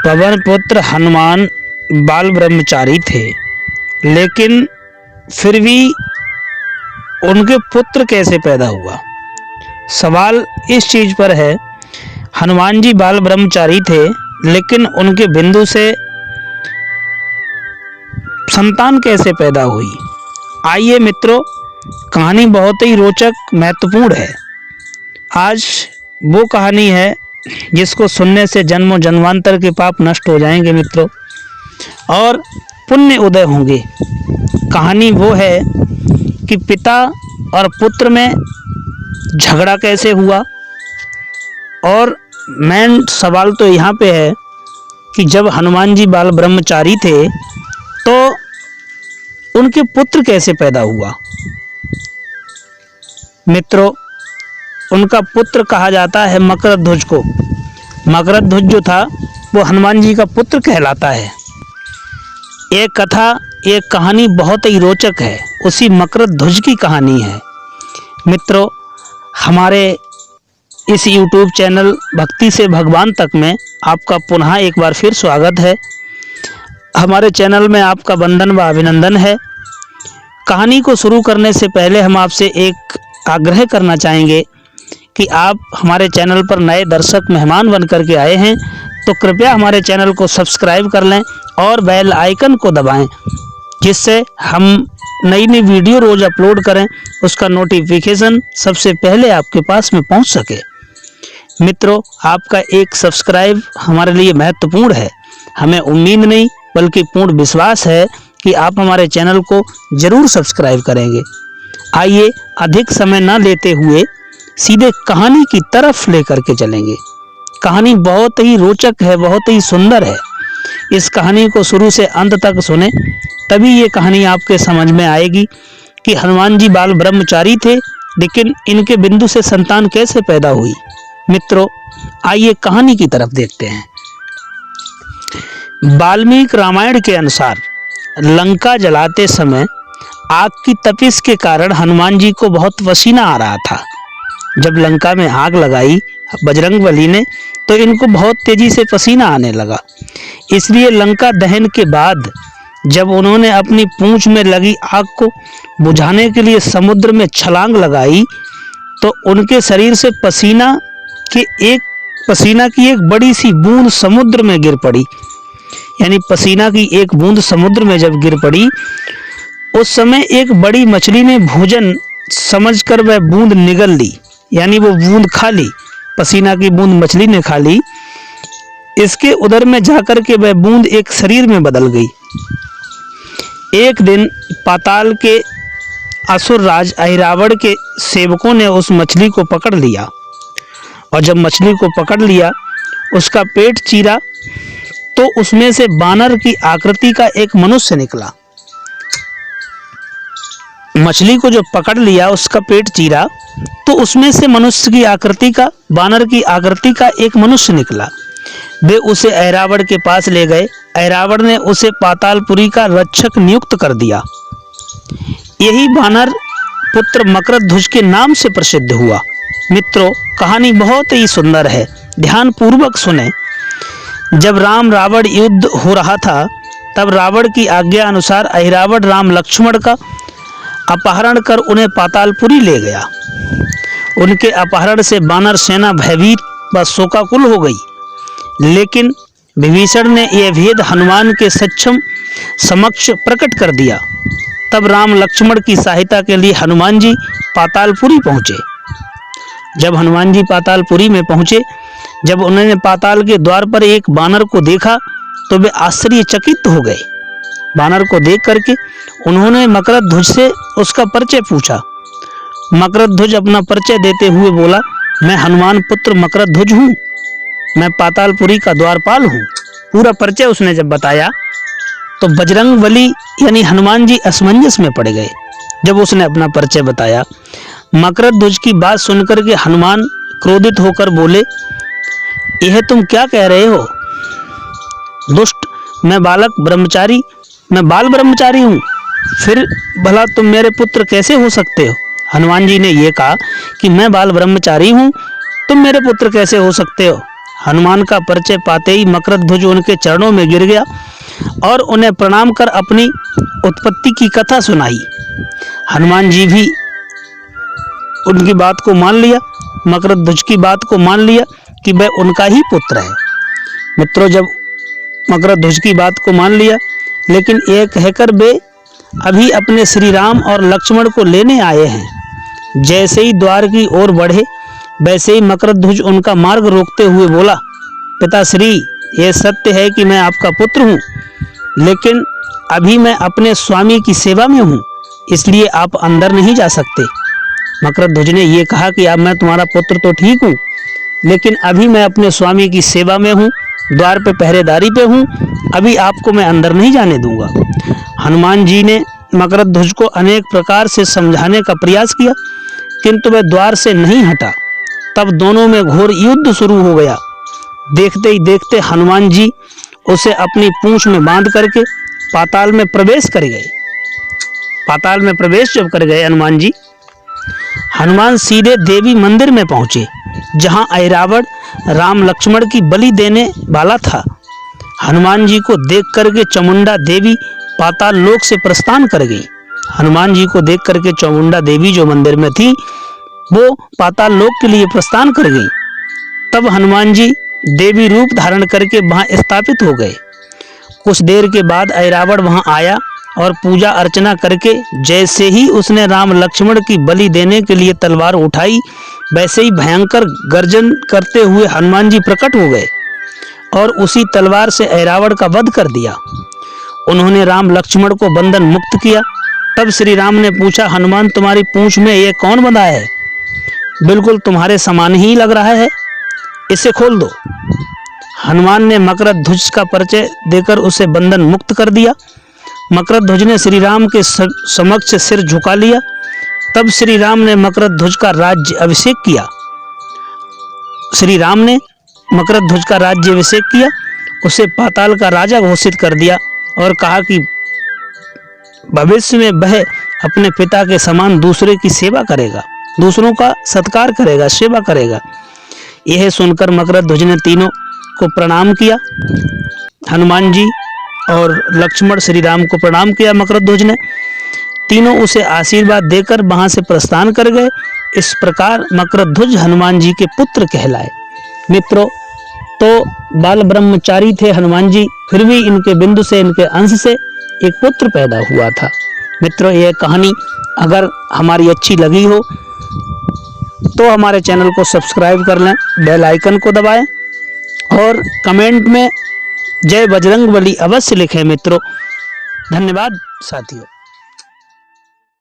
पवन पुत्र हनुमान बाल ब्रह्मचारी थे, लेकिन फिर भी उनके पुत्र कैसे पैदा हुआ? सवाल इस चीज पर है, हनुमान जी बाल ब्रह्मचारी थे लेकिन उनके बिंदु से संतान कैसे पैदा हुई? आइए मित्रों, कहानी बहुत ही रोचक महत्वपूर्ण है। आज वो कहानी है जिसको सुनने से जन्मों जन्मांतर के पाप नष्ट हो जाएंगे मित्रों, और पुण्य उदय होंगे। कहानी वो है कि पिता और पुत्र में झगड़ा कैसे हुआ, और मेन सवाल तो यहाँ पे है कि जब हनुमान जी बाल ब्रह्मचारी थे तो उनके पुत्र कैसे पैदा हुआ? मित्रों, उनका पुत्र कहा जाता है मकरध्वज को। मकरध्वज जो था वो हनुमान जी का पुत्र कहलाता है। एक कथा, एक कहानी बहुत ही रोचक है, उसी मकरध्वज की कहानी है। मित्रों, हमारे इस YouTube चैनल भक्ति से भगवान तक में आपका पुनः एक बार फिर स्वागत है। हमारे चैनल में आपका वंदन व अभिनंदन है। कहानी को शुरू करने से पहले हम आपसे एक आग्रह करना चाहेंगे कि आप हमारे चैनल पर नए दर्शक मेहमान बन करके आए हैं तो कृपया हमारे चैनल को सब्सक्राइब कर लें और बेल आइकन को दबाएं, जिससे हम नई नई वीडियो रोज अपलोड करें उसका नोटिफिकेशन सबसे पहले आपके पास में पहुंच सके। मित्रों, आपका एक सब्सक्राइब हमारे लिए महत्वपूर्ण है। हमें उम्मीद नहीं बल्कि पूर्ण विश्वास है कि आप हमारे चैनल को जरूर सब्सक्राइब करेंगे। आइए अधिक समय न लेते हुए सीधे कहानी की तरफ लेकर के चलेंगे। कहानी बहुत ही रोचक है, बहुत ही सुंदर है। इस कहानी को शुरू से अंत तक सुने, तभी ये कहानी आपके समझ में आएगी कि हनुमान जी बाल ब्रह्मचारी थे लेकिन इनके बिंदु से संतान कैसे पैदा हुई। मित्रों, आइए कहानी की तरफ देखते हैं। वाल्मीकि रामायण के अनुसार लंका जलाते समय आग की तपिश के कारण हनुमान जी को बहुत पसीना आ रहा था। जब लंका में आग लगाई बजरंगबली ने तो इनको बहुत तेजी से पसीना आने लगा। इसलिए लंका दहन के बाद जब उन्होंने अपनी पूंछ में लगी आग को बुझाने के लिए समुद्र में छलांग लगाई तो उनके शरीर से पसीना की एक बड़ी सी बूंद समुद्र में गिर पड़ी। यानी पसीना की एक बूंद समुद्र में जब गिर पड़ी, उस समय एक बड़ी मछली ने भोजन समझकर वह बूंद निगल ली, यानी वो बूंद खा ली। पसीना की बूंद मछली ने खा ली। इसके उदर में जाकर के वह बूंद एक शरीर में बदल गई। एक दिन पाताल के असुर राज अहिरावण के सेवकों ने उस मछली को पकड़ लिया, और जब मछली को पकड़ लिया उसका पेट चीरा तो उसमें से बानर की आकृति का एक मनुष्य निकला। मछली को जब पकड़ लिया, उसका पेट चीरा तो उसमें से मनुष्य की आकृति का, बानर की आकृति का एक मनुष्य निकला। वे उसे अहिरावण के पास ले गए। अहिरावण ने उसे पातालपुरी का रक्षक नियुक्त कर दिया। यही बानर पुत्र मकरध्वज के नाम से प्रसिद्ध हुआ। मित्रों, कहानी बहुत ही सुंदर है, ध्यान पूर्वक सुने। जब राम रावण युद्ध हो रहा था तब रावण की आज्ञा अनुसार अहिरावण राम लक्ष्मण का अपहरण कर उन्हें पातालपुरी ले गया। उनके अपहरण से वानर सेना भयभीत व शोकाकुल हो गई, लेकिन विभीषण ने यह भेद हनुमान के समक्ष प्रकट कर दिया। तब राम लक्ष्मण की सहायता के लिए हनुमान जी पातालपुरी पहुंचे। जब हनुमान जी पातालपुरी में पहुंचे, जब उन्होंने पाताल के द्वार पर एक बानर को देखा तो वे आश्चर्यचकित हो गए। बानर को देख करके उन्होंने मकरध्वज से उसका परिचय पूछा। मकरध्वज अपना परिचय देते हुए बोला, मैं हनुमान पुत्र मकरध्वज हूँ, मैं पातालपुरी का द्वारपाल हूँ। पूरा परिचय उसने जब बताया तो बजरंगबली यानी हनुमान जी असमंजस में पड़ गए। जब उसने अपना परिचय बताया, मकरध्वज की बात सुनकर के हनुमान क्रोधित होकर बोले, यह तुम क्या कह रहे हो दुष्ट, मैं बाल ब्रह्मचारी हूँ, फिर भला तुम मेरे पुत्र कैसे हो सकते हो? हनुमान जी ने यह कहा कि मैं बाल ब्रह्मचारी हूँ, तुम मेरे पुत्र कैसे हो सकते हो? हनुमान का परिचय पाते ही मकरध्वज उनके चरणों में गिर गया और उन्हें प्रणाम कर अपनी उत्पत्ति की कथा सुनाई। हनुमान जी भी उनकी बात को मान लिया, मकरध्वज की बात को मान लिया कि वह उनका ही पुत्र है। मित्रों, जब मकरध्वज की बात को मान लिया, लेकिन ये कहकर वे अभी अपने श्री राम और लक्ष्मण को लेने आए हैं। जैसे ही द्वार की ओर बढ़े, वैसे ही मकरध्वज उनका मार्ग रोकते हुए बोला, पिताश्री, ये सत्य है कि मैं आपका पुत्र हूँ, लेकिन अभी मैं अपने स्वामी की सेवा में हूँ, इसलिए आप अंदर नहीं जा सकते। मकरध्वज ने यह कहा कि अब मैं तुम्हारा पुत्र तो ठीक हूँ, लेकिन अभी मैं अपने स्वामी की सेवा में हूँ, द्वार पे पहरेदारी पे हूँ, अभी आपको मैं अंदर नहीं जाने दूंगा। हनुमान जी ने मकरध्वज को अनेक प्रकार से समझाने का प्रयास किया, किंतु वह द्वार से नहीं हटा। तब दोनों में घोर युद्ध शुरू हो गया। देखते ही देखते हनुमान जी उसे अपनी पूंछ में बांध करके पाताल में प्रवेश कर गए। पाताल में प्रवेश जब कर गए हनुमान सीधे देवी मंदिर में पहुंचे, जहां ऐरावण राम लक्ष्मण की बलि देने वाला था। हनुमान जी को देख करके चामुंडा देवी पाताल लोक से प्रस्थान कर गई। हनुमान जी को देख करके चामुंडा देवी जो मंदिर में थी, वो पाताल लोक के लिए प्रस्थान कर गई। तब हनुमान जी देवी रूप धारण करके वहां स्थापित हो गए। कुछ देर के बाद ऐरावण वहां आया और पूजा अर्चना करके जैसे ही उसने राम लक्ष्मण की बलि देने के लिए तलवार उठाई, वैसे ही भयंकर गर्जन करते हुए हनुमान जी प्रकट हो गए और उसी तलवार से ऐरावण का वध कर दिया। उन्होंने राम लक्ष्मण को बंधन मुक्त किया। तब श्री राम ने पूछा, हनुमान, तुम्हारी पूंछ में ये कौन बंधा है? बिल्कुल तुम्हारे समान ही लग रहा है, इसे खोल दो। हनुमान ने मकरध्वज का परिचय देकर उसे बंधन मुक्त कर दिया। मकरध्वज ने श्री राम के समक्ष सिर झुका लिया। तब श्री राम ने मकरध्वज का राज्य अभिषेक किया। श्री राम ने मकरध्वज का राज्य अभिषेक किया, उसे पाताल का राजा घोषित कर दिया और कहा कि भविष्य में वह अपने पिता के समान दूसरे की सेवा करेगा, दूसरों का सत्कार करेगा, सेवा करेगा। यह सुनकर मकरध्वज ने तीनों को प्रणाम किया। हनुमान जी और लक्ष्मण श्री राम को प्रणाम किया। मकरध्वज ने तीनों उसे आशीर्वाद देकर वहां से प्रस्थान कर गए। इस प्रकार मकरध्वज हनुमान जी के पुत्र कहलाए। मित्रों, तो बाल ब्रह्मचारी थे हनुमान जी, फिर भी इनके बिंदु से, इनके अंश से एक पुत्र पैदा हुआ था। मित्रों, यह कहानी अगर हमारी अच्छी लगी हो तो हमारे चैनल को सब्सक्राइब कर लें, बेल आइकन को दबाएं और कमेंट में जय बजरंगबली अवश्य लिखें। मित्रों, धन्यवाद साथियों।